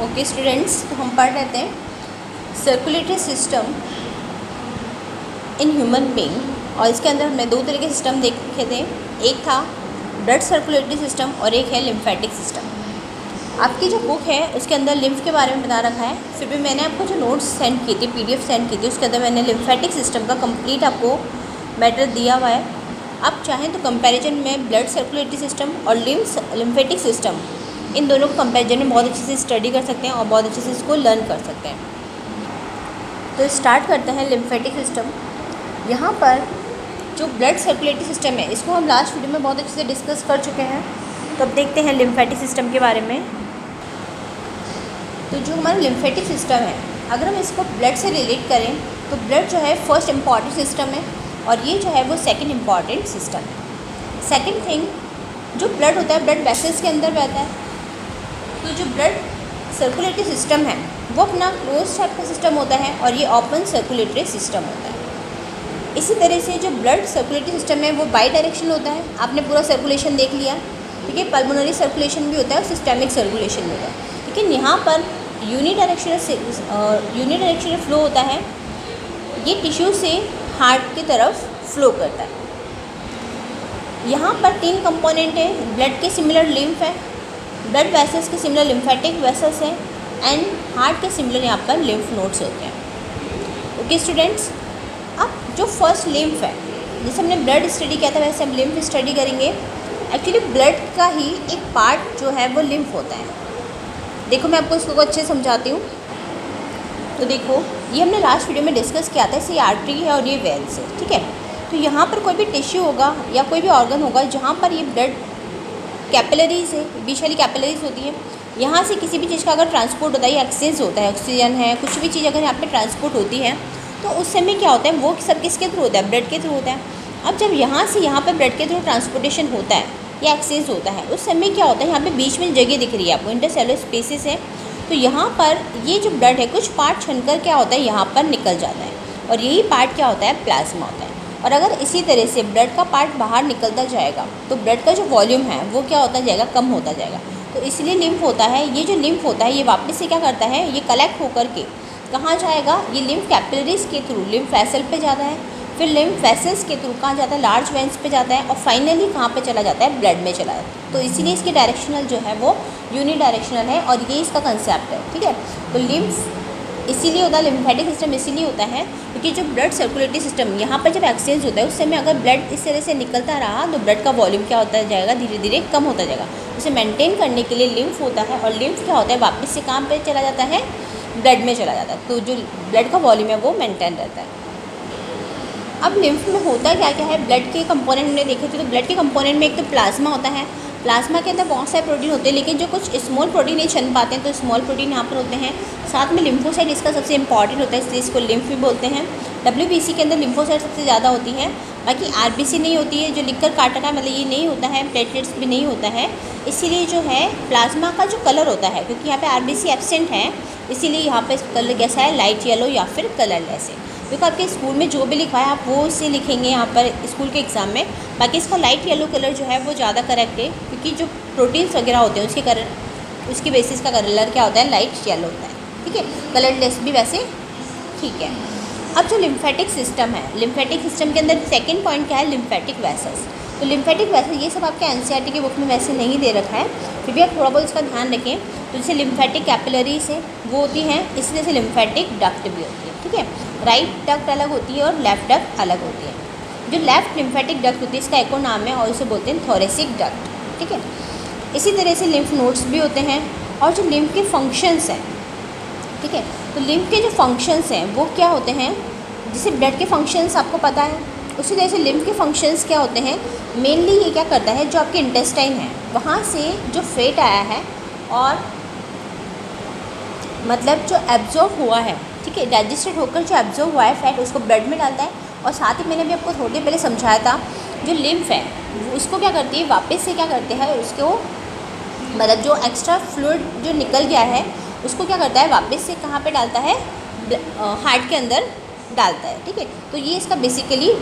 Okay students, तो हम पढ़ रहे थे circulatory system in human being, और इसके अंदर हमने दो तरह के सिस्टम देखे थे। एक था ब्लड सर्कुलेटरी सिस्टम और एक है लिम्फेटिक सिस्टम। आपकी जो बुक है उसके अंदर लिम्फ के बारे में बता रखा है, फिर भी मैंने आपको जो नोट्स सेंड किए थे, PDF सेंड की थी, उसके अंदर मैंने लिम्फेटिक सिस्टम का कंप्लीट आपको मैटर दिया हुआ है। आप चाहें तो कंपैरिजन में ब्लड सर्कुलेटरी सिस्टम और लिम्फेटिक सिस्टम, इन दोनों को कंपैरिजन में बहुत अच्छे से स्टडी कर सकते हैं और बहुत अच्छे से इसको लर्न कर सकते हैं। तो स्टार्ट करते हैं लिम्फेटिक सिस्टम। यहाँ पर जो ब्लड सर्कुलेटरी सिस्टम है इसको हम लास्ट वीडियो में बहुत अच्छे से डिस्कस कर चुके हैं। तो अब देखते हैं लिम्फेटिक सिस्टम के बारे में। तो जो हमारा लिम्फेटिक सिस्टम है, अगर हम इसको ब्लड से रिलेट करें तो ब्लड जो है फर्स्ट इम्पॉर्टेंट सिस्टम है और ये जो है वो सेकंड इम्पॉर्टेंट सिस्टम है। सेकंड थिंग, जो ब्लड होता है ब्लड वेसल्स के अंदर बहता है। तो जो ब्लड सर्कुलेटरी सिस्टम है वो अपना क्लोज टाइप का सिस्टम होता है और ये ओपन सर्कुलेटरी सिस्टम होता है। इसी तरह से जो ब्लड सर्कुलेटरी सिस्टम है वो बाई डायरेक्शन होता है। आपने पूरा सर्कुलेशन देख लिया, ठीक है। पल्मोनरी सर्कुलेशन भी होता है और सिस्टेमिक सर्कुलेशन भी होता है, लेकिन यहाँ पर यूनिडायरेक्शनल फ्लो होता है। ये टिश्यू से हार्ट की तरफ फ्लो करता है। यहाँ पर 3 कंपोनेंट है। ब्लड के सिमिलर लिम्फ है, ब्लड वेसल्स के सिमिलर लिम्फेटिक वेसल्स हैं, एंड हार्ट के सिमिलर यहाँ पर लिम्फ नोड्स होते हैं। ओके स्टूडेंट्स, अब जो फर्स्ट लिम्फ है, जैसे हमने ब्लड स्टडी किया था वैसे हम लिम्फ स्टडी करेंगे। एक्चुअली ब्लड का ही एक पार्ट जो है वो लिम्फ होता है। देखो मैं आपको इसको अच्छे से समझाती हूँ। तो देखो, ये हमने लास्ट वीडियो में डिस्कस किया था। इसे आर्टरी है और ये वेन्स है, ठीक है। तो यहाँ पर कोई भी टिश्यू होगा या कोई भी ऑर्गन होगा जहाँ पर ये ब्लड कैपिलरीज है, बीच वाली कैपिलरीज होती है, यहाँ से किसी भी चीज़ का अगर ट्रांसपोर्ट होता है या एक्सचेंज होता है, ऑक्सीजन है, कुछ भी चीज़ अगर यहाँ पे ट्रांसपोर्ट होती है तो उस समय क्या होता है, वो सब किसके थ्रू होता है, ब्लड के थ्रू होता है। अब जब यहाँ से यहाँ पर ब्लड के थ्रू ट्रांसपोर्टेशन होता है या एक्सचेंज होता है, उस समय क्या होता है, यहाँ पे बीच में जगह दिख रही है आपको, इंटरसेलुलर स्पेसेस है। तो यहाँ पर ये जो ब्लड है कुछ पार्ट छनकर क्या होता है यहाँ पर निकल जाता है, और यही पार्ट क्या होता है, प्लाज्मा होता है। और अगर इसी तरह से ब्लड का पार्ट बाहर निकलता जाएगा तो ब्लड का जो वॉल्यूम है वो क्या होता जाएगा, कम होता जाएगा। तो इसलिए लिम्फ होता है, ये जो लिम्फ होता है ये वापस से क्या करता है, ये कलेक्ट होकर के कहाँ जाएगा, ये लिम्फ कैपिलरीज के थ्रू लिम्फ वेसल पे जाता है, फिर लिम्फ वेसल्स के थ्रू कहाँ जाता है, लार्ज वेन्स पे जाता है, और फाइनली कहाँ पे चला जाता है, ब्लड में चला जाता है। तो इसीलिए इसकी डायरेक्शनल जो है वो यूनिडायरेक्शनल है और ये इसका कंसेप्ट है, ठीक है। तो लिम्फ इसीलिए होता है, लिम्फेटिक सिस्टम इसीलिए होता है क्योंकि जो ब्लड सर्कुलेटरी सिस्टम यहाँ पर जब एक्सचेंज होता है उस समय अगर ब्लड इस तरह से निकलता रहा तो ब्लड का वॉल्यूम क्या होता जाएगा, धीरे धीरे कम होता जाएगा। उसे मेंटेन करने के लिए लिम्फ होता है, और लिम्फ क्या होता है, वापस से कहाँ पे चला जाता है, ब्लड में चला जाता है। तो जो ब्लड का वॉल्यूम है वो मेंटेन रहता है। अब लिम्फ में होता क्या क्या है, ब्लड के कंपोनेंट हमने देखे थे। तो ब्लड के कंपोनेंट में एक तो प्लाज्मा होता है। प्लाज्मा के अंदर बहुत सारे प्रोटीन होते हैं, लेकिन जो कुछ स्मॉल प्रोटीन नहीं छन पाते हैं तो स्मॉल प्रोटीन यहाँ पर होते हैं। साथ में लिम्फोसाइट इसका सबसे इंपॉर्टेंट होता है, इसलिए इसको लिम्फ भी बोलते हैं। WBC के अंदर लिम्फोसाइट सबसे ज़्यादा होती है, बाकी RBC नहीं होती है, जो लिखकर काटा का मतलब ये नहीं होता है, प्लेटलेट्स भी नहीं होता है। इसीलिए जो है प्लाज्मा का जो कलर होता है, क्योंकि यहाँ पे RBC एब्सेंट है, इसीलिए यहाँ पे कलर कैसा है, लाइट येलो या फिर कलरलेस है। क्योंकि आपके स्कूल में जो भी लिखा है आप वो इसे लिखेंगे यहाँ पर स्कूल के एग्ज़ाम में। बाकी इसका लाइट येलो कलर जो है वो ज़्यादा करेक्ट है, क्योंकि जो प्रोटीन्स वगैरह होते हैं उसके बेसिस का कलर क्या होता है, लाइट येलो होता है, ठीक है। कलरलेस भी वैसे ठीक है। अब जो लिम्फेटिक सिस्टम है, लिम्फेटिक सिस्टम के अंदर सेकंड पॉइंट क्या है, लिम्फेटिक वेसल्स। तो लिम्फेटिक वेसल ये सब आपके NCERT की बुक में वैसे नहीं दे रखा है, फिर भी आप थोड़ा बहुत इसका ध्यान रखें। तो जैसे लिम्फेटिक कैपिलरीज है वो होती हैं, इसी तरह से लिम्फेटिक डक्ट भी होती है, ठीक है। राइट डक्ट अलग होती है और लेफ्ट डक्ट अलग होती है। जो लेफ्ट लिम्फेटिक डक्ट होती है इसका एक और नाम है और इसे बोलते हैं थोरेसिक डक्ट, ठीक है। इसी तरह से लिम्फ नोड्स भी होते हैं। और जो लिम्फ के फंक्शंस हैं, ठीक है, तो लिम्फ के जो फंक्शंस हैं वो क्या होते हैं, जैसे ब्लड के फंक्शंस आपको पता है, उसी तरह से लिम्फ के फंक्शंस क्या होते हैं। मेनली ये क्या करता है, जो आपके इंटेस्टाइन है वहाँ से जो फैट आया है और मतलब जो एब्जॉर्ब हुआ है, ठीक है, डाइजेस्टेड होकर जो एब्जॉर्ब हुआ है फैट उसको ब्लड में डालता है। और साथ ही मैंने भी आपको थोड़ी देर पहले समझाया था, जो लिम्फ है उसको क्या करती है, वापस से क्या करते हैं, उसको मतलब जो एक्स्ट्रा फ्लूइड जो निकल गया है उसको क्या करता है, वापस से कहाँ पे डालता है, हार्ट के अंदर डालता है, ठीक है। तो ये इसका बेसिकली